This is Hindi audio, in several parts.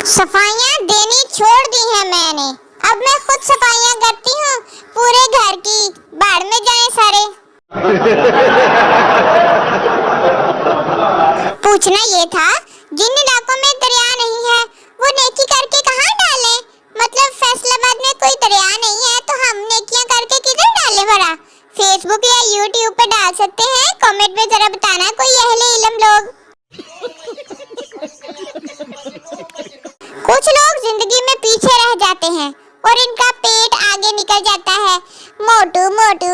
सफाइयाँ देनी छोड़ दी हैं मैंने। अब मैं खुद सफाइयाँ करती हूँ पूरे घर की। बाढ़ में जाए सारे। पूछना ये था, जिन इलाकों में दरिया नहीं है वो नेकी करके कहाँ डालें? मतलब फैसलाबाद में कोई दरिया नहीं है तो हम नेकियां करके किधर डालें भला? फेसबुक या यूट्यूब पे डाल सकते हैं? कमेंट में जरा बताना कोई अहले इल्म लोग। कुछ लोग जिंदगी में पीछे रह जाते हैं और इनका पेट आगे निकल जाता है। मोटू मोटू।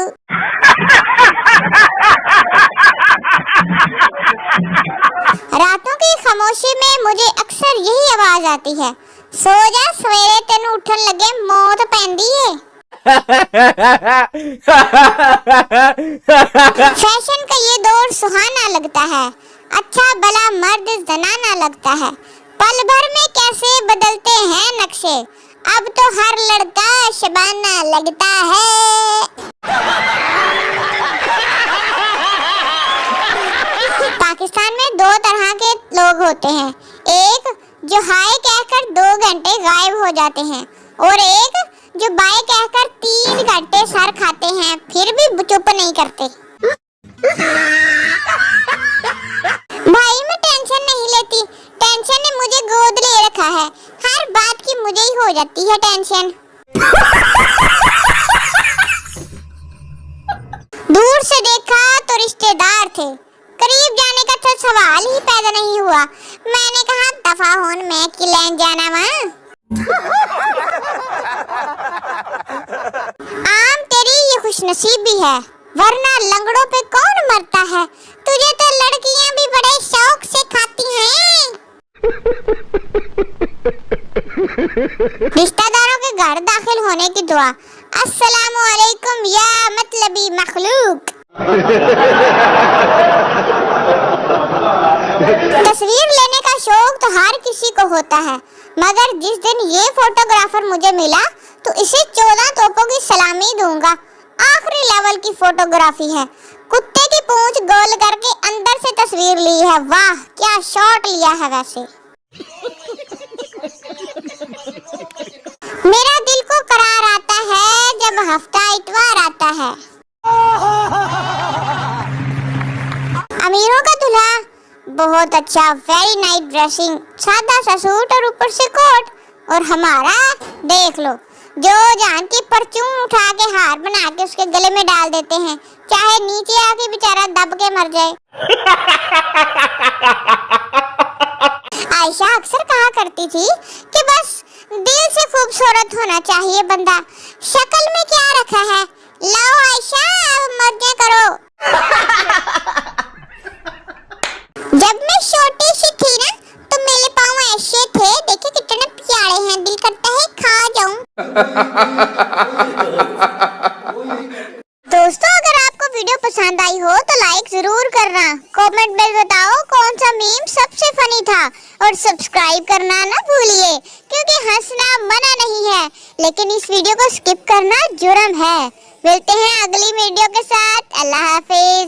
रातों की खामोशी में मुझे अक्सर यही आवाज आती है, सो जा सवेरे तेन उठन लगे मौत पैंदी है। फैशन का ये दौर सुहाना लगता है, अच्छा भला मर्द जनाना लगता है। पल भर में कैसे बदलते हैं नक्शे, अब तो हर लड़का शबाना लगता है। पाकिस्तान में दो तरह के लोग होते हैं, एक जो हाय कहकर 2 घंटे गायब हो जाते हैं और एक जो बाय कहकर 3 घंटे सर खाते हैं फिर भी चुप नहीं करते। भाई मैं टेंशन नहीं लेती, टेंशन ने मुझे गोद ले रखा है। हर बात की मुझे ही हो जाती है टेंशन। दूर से देखा तो रिश्तेदार थे, करीब जाने का तो सवाल ही पैदा नहीं हुआ। मैंने कहा दफा होन मैं कि लैन जाना वहाँ। आम तेरी ये खुशनसीबी है, वरना लंगड़ों पे कौन मरता है? तुझे तो लड़कियां भी बड़े शौक से खाती हैं। रिश्तेदारों के घर दाखिल होने की दुआ, अस्सलामु अलैकुम या मतलबी मखलूक। तस्वीर लेने का शौक तो हर किसी को होता है, मगर जिस दिन ये फोटोग्राफर मुझे मिला तो इसे 14 तोपों की सलामी दूंगा। आखिरी लेवल की फोटोग्राफी है, कुत्ते की पूंछ गोल करके अंदर से तस्वीर ली है। वाह क्या शॉट लिया है वैसे। मेरा दिल को करार आता है जब हफ्ता इतवार आता है। अमीरों का दूल्हा बहुत अच्छा, वेरी नाइस ड्रेसिंग, सादा सा सूट और ऊपर से कोट। और हमारा देख लो, जो जान की परचून उठा के हार बना के उसके गले में डाल देते हैं, चाहे नीचे आके बेचारा दब के मर जाए। आयशा अक्सर कहा करती थी कि बस दिल से खूबसूरत होना चाहिए बंदा, शक्ल में क्या रखा है। लाओ आयशा मौजें करो। जब मैं छोटी सी थी ना तो मेरे पाँव ऐसे थे, देखे कितने प्यारे हैं, दिल करता है खा जाऊं। दोस्तों अगर आपको वीडियो पसंद आई हो तो लाइक जरूर करना, कमेंट में बताओ कौन सा मीम सबसे फनी था और सब्सक्राइब करना ना भूलिए, क्योंकि हंसना मना नहीं है लेकिन इस वीडियो को स्किप करना जुर्म है। मिलते हैं अगली वीडियो के साथ। अल्लाह हाफिज।